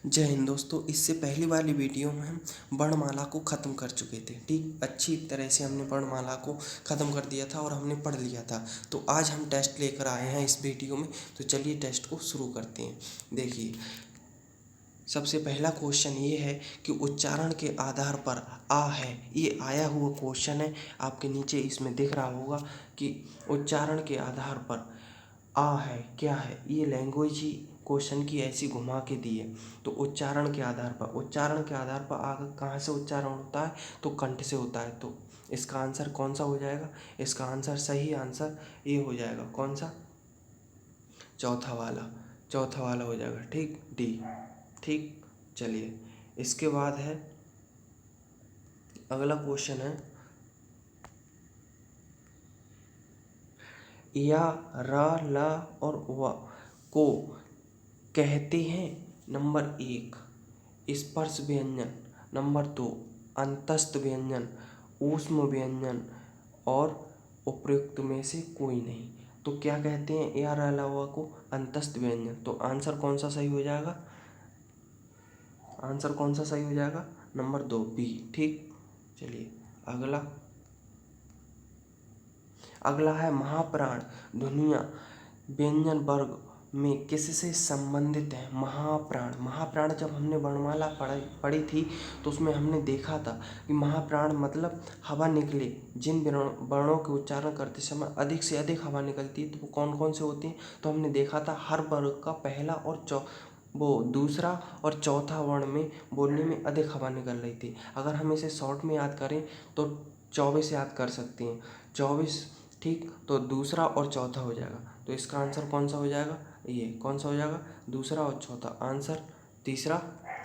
जय हिंद दोस्तों। इससे पहली वाली वीडियो में हम वर्णमाला को ख़त्म कर चुके थे। ठीक, अच्छी तरह से हमने वर्णमाला को ख़त्म कर दिया था और हमने पढ़ लिया था। तो आज हम टेस्ट लेकर आए हैं इस वीडियो में। तो चलिए टेस्ट को शुरू करते हैं। देखिए, सबसे पहला क्वेश्चन ये है कि उच्चारण के आधार पर आ है, ये आया हुआ क्वेश्चन है। आपके नीचे इसमें दिख रहा होगा कि उच्चारण के आधार पर आ है, क्या है। ये लैंग्वेज ही क्वेश्चन की ऐसी घुमा के दी है। तो उच्चारण के आधार पर आ कहाँ से उच्चारण होता है, तो कंठ से होता है। तो इसका आंसर कौन सा हो जाएगा? इसका आंसर, सही आंसर ये हो जाएगा। कौन सा? चौथा वाला हो जाएगा। ठीक, डी। ठीक, चलिए इसके बाद है अगला क्वेश्चन है, या, र, ल और व को कहते हैं। नंबर 1 स्पर्श व्यंजन, नंबर 2 अंतस्थ व्यंजन, ऊष्म व्यंजन और उपयुक्त में से कोई नहीं। तो क्या कहते हैं या, र, ल, व को? अंतस्थ व्यंजन। तो आंसर कौन सा सही हो जाएगा? आंसर कौन सा सही हो जाएगा? Number 2, B. ठीक, चलिए अगला है महाप्राण ध्वनियाँ व्यंजन वर्ग में किससे संबंधित है? महाप्राण जब हमने वर्णमाला पढ़ी थी तो उसमें हमने देखा था कि महाप्राण मतलब हवा निकले। जिन वर्णों के उच्चारण करते समय अधिक से अधिक हवा निकलती है, तो वो कौन कौन से होते हैं? तो हमने देखा था हर वर्ग का पहला और दूसरा और चौथा वर्ण में बोलने में अधिक हवा निकल रही थी। अगर हम इसे शॉर्ट में याद करें तो 24 याद कर सकते हैं। 24, ठीक। तो दूसरा और चौथा हो जाएगा। तो इसका आंसर कौन सा हो जाएगा? ये कौन सा हो जाएगा? दूसरा और चौथा। आंसर तीसरा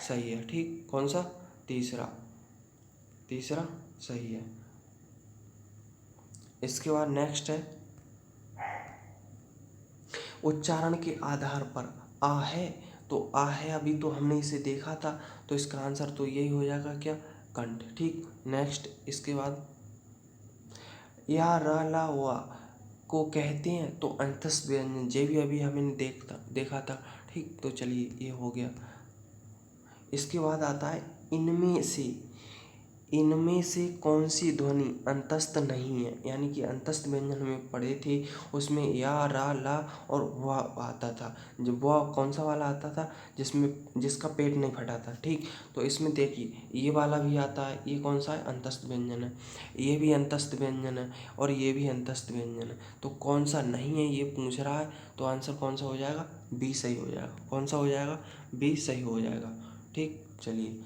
सही है। ठीक, कौन सा? तीसरा सही है। इसके बाद नेक्स्ट है, उच्चारण के आधार पर आ है। तो आ है, अभी तो हमने इसे देखा था, तो इसका आंसर तो यही हो जाएगा, क्या? कंठ। ठीक, नेक्स्ट इसके बाद, या, र, ला, वा को कहते हैं तो अंतस्थ व्यंजन। ये भी अभी हमने देखा था। ठीक, तो चलिए ये हो गया। इसके बाद आता है, इनमें से कौन सी ध्वनि अंतस्थ नहीं है? यानी कि अंतस्थ व्यंजन हमें पढ़े थे, उसमें या, रा, ला और वा आता था। जब वह कौन सा वाला आता था? जिसका पेट नहीं फटा था। ठीक, तो इसमें देखिए ये वाला भी आता है। ये कौन सा है? अंतस्थ व्यंजन है। ये भी अंतस्थ व्यंजन है और ये भी अंतस्थ व्यंजन है। तो कौन सा नहीं है ये पूछ रहा है, तो आंसर कौन सा हो जाएगा? बी सही हो जाएगा। कौन सा हो जाएगा? बी सही हो जाएगा। ठीक, चलिए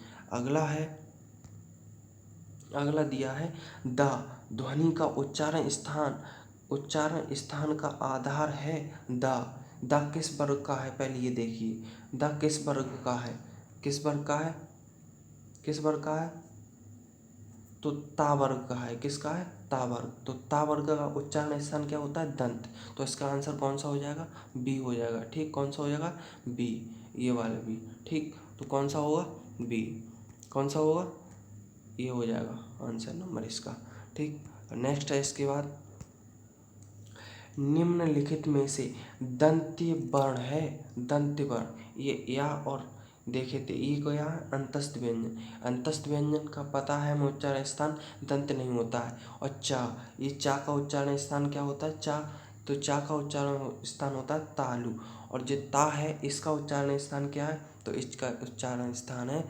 अगला दिया है, द ध्वनि का उच्चारण स्थान का आधार है। द किस वर्ग का है? पहले ये देखिए, द किस वर्ग का है? किस वर्ग का है? तो ता वर्ग का है। किसका है? ता वर्ग। तो ता वर्ग का उच्चारण स्थान क्या होता है? दंत। तो इसका आंसर कौन सा हो जाएगा? बी हो जाएगा। ठीक, कौन सा हो जाएगा? बी, ये वाला बी। ठीक, तो कौन सा होगा? बी। कौन सा होगा? ये हो जाएगा आंसर नंबर इसका। ठीक, नेक्स्ट है इसके बाद, निम्नलिखित में से दंत्य वर्ण है। दंत्य वर्ण, ये या और देखे थे, ये को यहाँ अंतस्थ व्यंजन। अंतस्थ व्यंजन का पता है हमें उच्चारण स्थान दंत नहीं होता है। और चा, ये चा का उच्चारण स्थान क्या होता है? चा। तो चा का उच्चारण स्थान होता है तालु। और जो ता है इसका उच्चारण स्थान क्या है? तो इसका उच्चारण स्थान है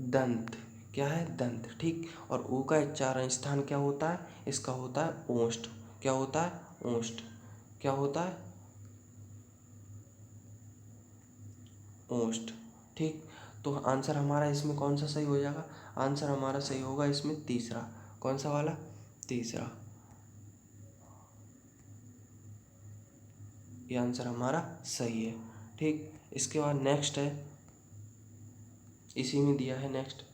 दंत। क्या है? दंत। ठीक, और ऊ का उच्चारण स्थान क्या होता है? इसका होता है ओष्ठ। क्या होता है? ओष्ठ। क्या होता है? ओष्ठ। ठीक, तो आंसर हमारा इसमें कौन सा सही हो जाएगा? आंसर हमारा सही होगा इसमें तीसरा। कौन सा वाला? तीसरा। ये आंसर हमारा सही है। ठीक, इसके बाद नेक्स्ट है, इसी में दिया है नेक्स्ट,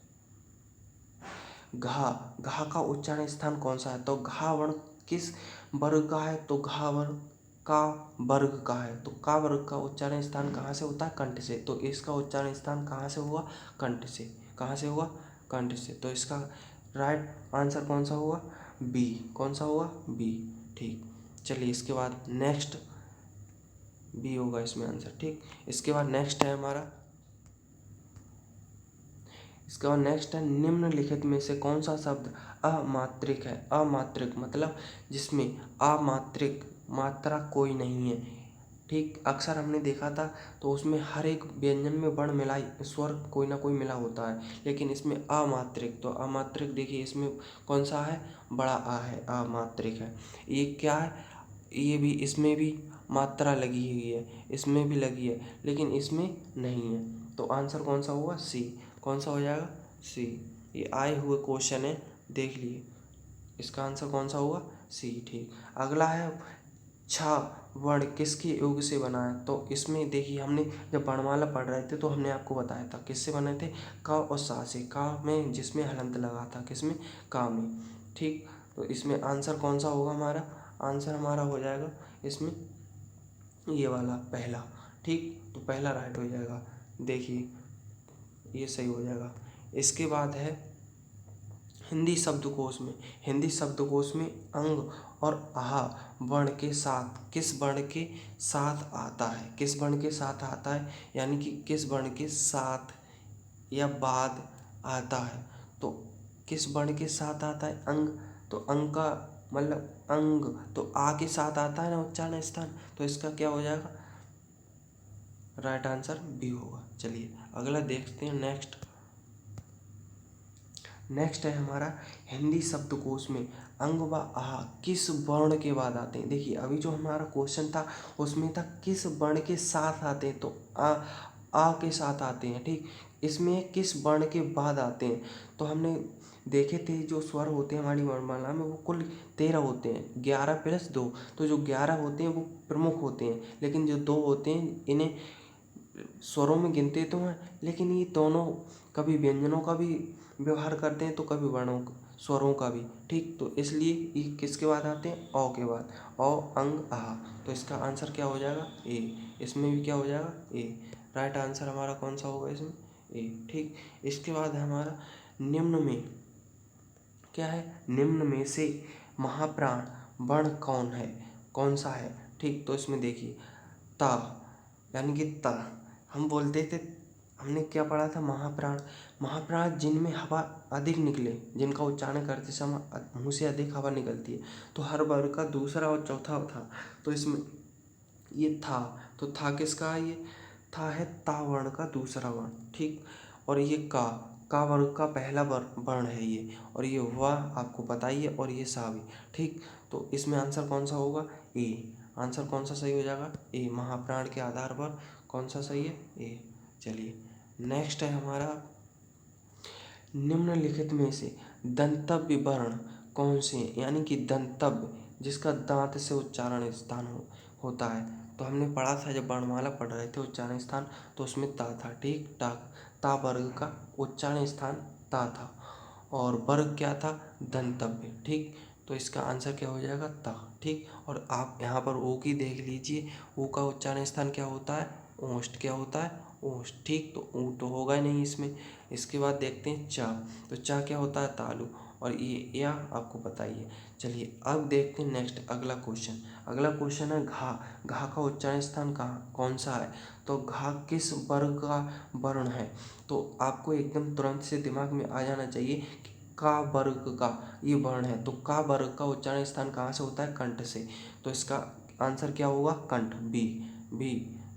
घा। घा का उच्चारण स्थान कौन सा है? तो घा वर्ण किस वर्ग का है? तो घा वर्ण का वर्ग का है। तो का वर्ग का उच्चारण स्थान कहाँ से होता है? कंठ से। तो इसका उच्चारण स्थान कहाँ से होगा? कंठ से। कहाँ से होगा? कंठ से। तो इसका राइट आंसर कौन सा होगा? बी। कौन सा होगा? बी। ठीक, चलिए इसके बाद नेक्स्ट, बी होगा इसमें आंसर। ठीक, इसके बाद नेक्स्ट है हमारा, इसका नेक्स्ट है, निम्नलिखित में से कौन सा शब्द अमात्रिक है। अमात्रिक मतलब जिसमें अमात्रिक मात्रा कोई नहीं है। ठीक, अक्सर हमने देखा था तो उसमें हर एक व्यंजन में वर्ण मिला, स्वर कोई ना कोई मिला होता है, लेकिन इसमें अमात्रिक, तो अमात्रिक देखिए इसमें कौन सा है, बड़ा आ है, अमात्रिक है। ये क्या है, ये भी, इसमें भी मात्रा लगी हुई है, इसमें भी लगी है, लेकिन इसमें नहीं है। तो आंसर कौन सा होगा, सी। कौन सा हो जाएगा, सी। ये आए हुए क्वेश्चन है, देख लिए, इसका आंसर कौन सा होगा, सी। ठीक, अगला है, छा वर्ण किसके योग से बना है। तो इसमें देखिए हमने जब वर्णमाला पढ़ रहे थे तो हमने आपको बताया था किससे बने थे, क और सा से। का में जिसमें हलंत लगा था, किसमें, का में। ठीक, तो इसमें आंसर कौन सा होगा हमारा, आंसर हमारा हो जाएगा इसमें ये वाला पहला। ठीक, तो पहला राइट हो जाएगा, देखिए ये सही हो जाएगा। इसके बाद है हिंदी शब्दकोश में। हिंदी शब्दकोश में अंग और आहा वर्ण के साथ किस वर्ण के साथ आता है, किस वर्ण के साथ आता है, यानी कि किस वर्ण के साथ या बाद आता है। तो किस वर्ण के साथ आता है, अंग, तो अंग का मतलब अंग तो आ के साथ आता है ना उच्चारण स्थान, तो इसका क्या हो जाएगा, राइट आंसर बी होगा। चलिए अगला देखते हैं, नेक्स्ट है हमारा, हिंदी शब्दकोश में अंग व आहा किस वर्ण के बाद आते हैं। देखिए अभी जो हमारा क्वेश्चन था उसमें था किस वर्ण के साथ आते हैं, तो आ के साथ आते हैं। ठीक, इसमें किस वर्ण के बाद आते हैं, तो हमने देखे थे जो स्वर होते हैं हमारी वर्णमाला में वो कुल 13 होते हैं, 11 + 2। तो जो 11 होते हैं वो प्रमुख होते हैं, लेकिन जो 2 होते हैं इन्हें स्वरों में गिनते तो हैं, लेकिन ये दोनों कभी व्यंजनों का भी व्यवहार करते हैं तो कभी वर्णों स्वरों का भी। ठीक, तो इसलिए ये किसके बाद आते हैं, औ के बाद, औ अंग आहा। तो इसका आंसर क्या हो जाएगा, ए। इसमें भी क्या हो जाएगा, ए। राइट आंसर हमारा कौन सा होगा इसमें, ए। ठीक, इसके बाद है हमारा निम्न में, क्या है, निम्न में से महाप्राण वर्ण कौन है, कौन सा है। ठीक, तो इसमें देखिए ता, यानी कि ता हम बोलते थे, हमने क्या पढ़ा था, महाप्राण। महाप्राण जिनमें हवा अधिक निकले, जिनका उच्चारण करते समय मुंह से अधिक हवा निकलती है, तो हर वर्ग का दूसरा और चौथा था। तो इसमें ये था, तो था किसका है, ये था है ता वर्ण का दूसरा वर्ण। ठीक, और ये का वर्ग का पहला वर्ण है ये, और ये हुआ आपको पता ही है, और ये सा भी। ठीक, तो इसमें आंसर कौन सा होगा, ए। आंसर कौन सा सही हो जाएगा, ए। महाप्राण के आधार पर कौन सा सही है, ए। चलिए नेक्स्ट है हमारा, निम्नलिखित में से दंतव्य वर्ण कौन से हैं, यानी कि दंतव्य जिसका दांत से उच्चारण स्थान होता है। तो हमने पढ़ा था जब वर्णमाला पढ़ रहे थे उच्चारण स्थान, तो उसमें ता था। ठीक, ता वर्ग का उच्चारण स्थान ता था, और वर्ग क्या था, दंतव्य। ठीक, तो इसका आंसर क्या हो जाएगा, ता। ठीक, और आप यहाँ पर ओ की देख लीजिए, ओ का उच्चारण स्थान क्या होता है, ओष्ठ। क्या होता है, ओष्ठ। ठीक, तो ऊ तो होगा ही नहीं इसमें। इसके बाद देखते हैं चा, तो चा क्या होता है, तालु, और ये या आपको पता ही है। चलिए अब देखते हैं नेक्स्ट अगला क्वेश्चन। अगला क्वेश्चन है घा। घा का उच्चारण स्थान कहाँ, कौन सा है, तो घा किस वर्ग का वर्ण है। तो आपको एकदम तुरंत से दिमाग में आ जाना चाहिए कि का वर्ग का ये वर्ण है, तो का वर्ग का उच्चारण स्थान कहाँ से होता है, कंठ से। तो इसका आंसर क्या होगा, कंठ, बी। बी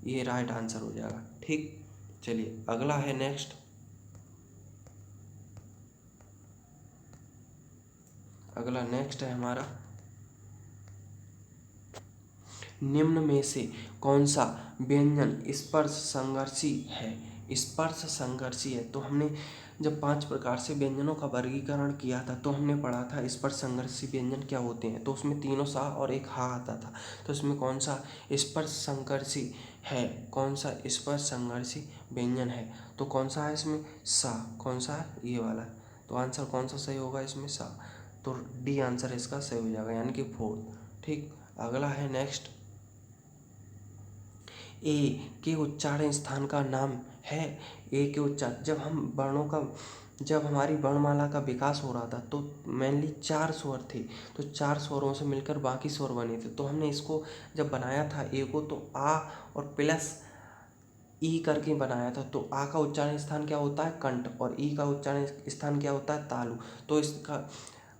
ये राइट आंसर हो जाएगा। ठीक, चलिए अगला है नेक्स्ट, अगला नेक्स्ट है हमारा, निम्न में से कौन सा व्यंजन स्पर्श संघर्षी है। स्पर्श संघर्षी है, तो हमने जब 5 प्रकार से व्यंजनों का वर्गीकरण किया था तो हमने पढ़ा था स्पर्श संघर्षी व्यंजन क्या होते हैं, तो उसमें तीनों सा और एक हा आता था। तो इसमें कौन सा स्पर्श संघर्षी है, कौन सा स्पर्श संघर्षी व्यंजन है, तो कौन सा है इसमें, सा। कौन सा है, ये वाला। तो आंसर कौन सा सही होगा इसमें, सा। तो डी आंसर इसका सही हो जाएगा, यानी कि 4। ठीक, अगला है नेक्स्ट, ए के उच्चारण स्थान का नाम है। ए के उच्चारण, जब हमारी वर्णमाला का विकास हो रहा था तो मेनली 4 स्वर थे, तो 4 स्वरों से मिलकर बाकी स्वर बने थे। तो हमने इसको जब बनाया था ए को, तो आ और प्लस ई करके बनाया था, तो आ का उच्चारण स्थान क्या होता है कंठ, और ई का उच्चारण स्थान क्या होता है तालु। तो इसका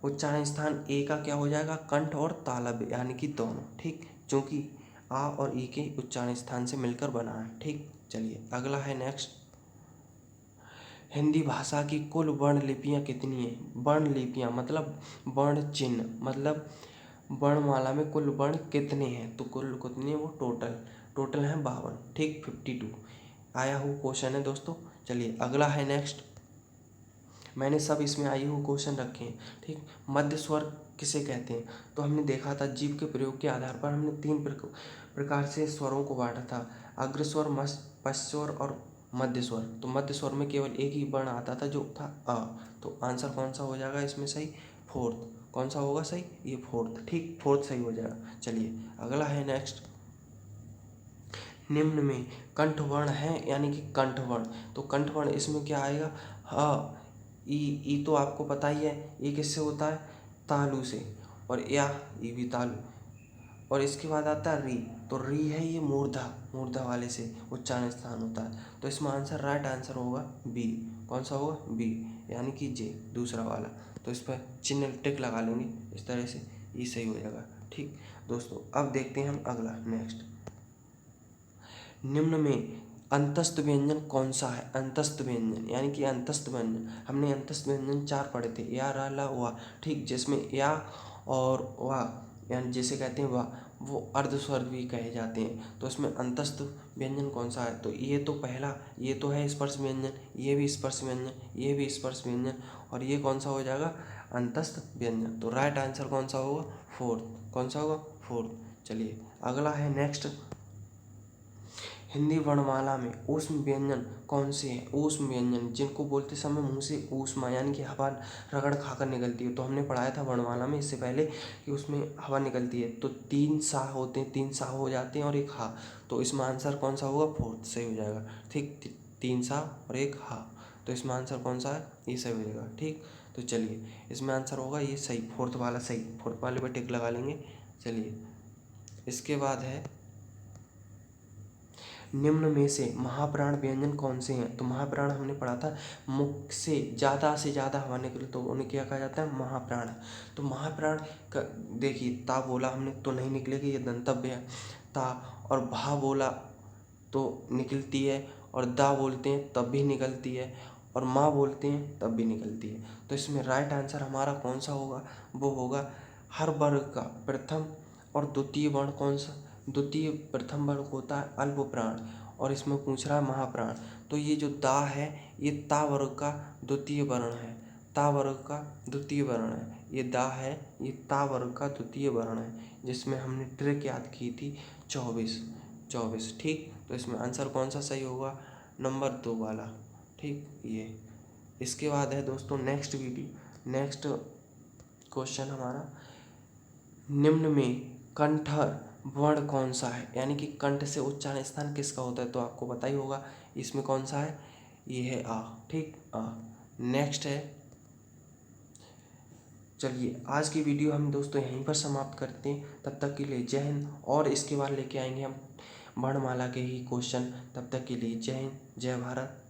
उच्चारण स्थान ए का क्या हो जाएगा कंठ और तालब, यानी कि दोनों। ठीक, क्योंकि आ और ई के उच्चारण स्थान से मिलकर बना है। ठीक, चलिए अगला है नेक्स्ट। हिंदी भाषा की कुल वर्ण लिपियाँ कितनी हैं? वर्ण लिपियाँ मतलब वर्ण चिन्ह, मतलब वर्णमाला में कुल वर्ण कितने हैं? तो कुल कितने, वो टोटल हैं 52। ठीक, 52 आया हुआ क्वेश्चन है दोस्तों। चलिए अगला है नेक्स्ट। मैंने सब इसमें आए हुए क्वेश्चन रखे हैं। ठीक, मध्य स्वर किसे कहते हैं? तो हमने देखा था जीभ के प्रयोग के आधार पर हमने 3 प्रकार से स्वरों को बांटा था, अग्रस्वर, पश्चस्वर और मध्य स्वर। तो मध्य स्वर में केवल एक ही वर्ण आता था जो था अ। तो आंसर कौन सा हो जाएगा इसमें सही? फोर्थ। कौन सा होगा सही? ये फोर्थ। ठीक, फोर्थ सही हो जाएगा। चलिए अगला है नेक्स्ट। निम्न में कंठ वर्ण है, यानी कि कंठ वर्ण। तो कंठ वर्ण इसमें क्या आएगा? ह, ई तो आपको पता ही है, ये किससे होता है? तालु से। और या, ये भी तालु। और इसके बाद आता है री। तो री है ये मूर्धा वाले से उच्चारण स्थान होता है। तो इसमें आंसर, राइट आंसर होगा बी। कौन सा होगा? बी, यानी कि जे, दूसरा वाला। तो इस पर चिन्ह टिक लगा लेंगे इस तरह से, ये सही हो जाएगा। ठीक दोस्तों, अब देखते हैं हम अगला नेक्स्ट। निम्न में अंतस्थ व्यंजन कौन सा है? अंतस्थ व्यंजन यानी कि अंतस्थ व्यंजन, हमने अंतस्थ व्यंजन 4 पढ़े थे, या, रा, ला, वा। ठीक, जिसमें या और वा यानी जिसे कहते हैं वा, वो अर्ध स्वर भी कहे जाते हैं। तो इसमें अंतस्थ व्यंजन कौन सा है? तो ये तो पहला, ये तो है स्पर्श व्यंजन, ये भी स्पर्श व्यंजन, ये भी स्पर्श व्यंजन, और ये कौन सा हो जाएगा? अंतस्थ व्यंजन। तो राइट आंसर कौन सा होगा? फोर्थ। कौन सा होगा? फोर्थ। चलिए अगला है नेक्स्ट। हिंदी वर्णमाला में ऊष्म व्यंजन कौन से हैं? ऊष्म व्यंजन जिनको बोलते समय मुंह से ऊष्मा यानी कि हवा रगड़ खाकर निकलती है। तो हमने पढ़ाया था वर्णमाला में इससे पहले कि उसमें हवा निकलती है। तो 3 सा होते हैं, 3 सा हो जाते हैं और एक हा। तो इसमें आंसर कौन सा होगा? फोर्थ सही हो जाएगा। ठीक, 3 सा और एक हा। तो इसमें आंसर कौन सा है? ये सही हो जाएगा। ठीक, तो चलिए इसमें आंसर होगा ये सही, फोर्थ वाला सही। फोर्थ वाले पर टिक लगा लेंगे। चलिए इसके बाद है निम्न में से महाप्राण व्यंजन कौन से हैं? तो महाप्राण हमने पढ़ा था, मुख से ज़्यादा हवा निकले तो उन्हें क्या कहा जाता है? महाप्राण। तो महाप्राण का देखिए, ता बोला हमने तो नहीं निकलेगी, ये दंतव्य है। ता और भा बोला तो निकलती है, और दा बोलते हैं तब भी निकलती है, और माँ बोलते हैं तब भी निकलती है। तो इसमें राइट आंसर हमारा कौन सा होगा? वो होगा हर वर्ग का प्रथम और द्वितीय वर्ण कौन सा? द्वितीय प्रथम वर्ण होता है अल्प प्राण, और इसमें पूछ रहा है महाप्राण। तो ये जो दा है ये ता वर्ग का द्वितीय वर्ण है, ता वर्ग का द्वितीय वर्ण है। ये दा है, ये ता वर्ग का द्वितीय वर्ण है, जिसमें हमने ट्रिक याद की थी 24। ठीक, तो इसमें आंसर कौन सा सही होगा? नंबर 2 वाला। ठीक, ये इसके बाद है दोस्तों नेक्स्ट क्वेश्चन हमारा, निम्न में कंठ वर्ण कौन सा है? यानी कि कंठ से उच्चारण स्थान किसका होता है? तो आपको पता ही होगा इसमें कौन सा है? ये है आ। ठीक, आ। नेक्स्ट है, चलिए आज की वीडियो हम दोस्तों यहीं पर समाप्त करते हैं। तब तक के लिए जय हिंद, और इसके बाद लेके आएंगे हम वर्णमाला के ही क्वेश्चन। तब तक के लिए जय हिंद, जय भारत।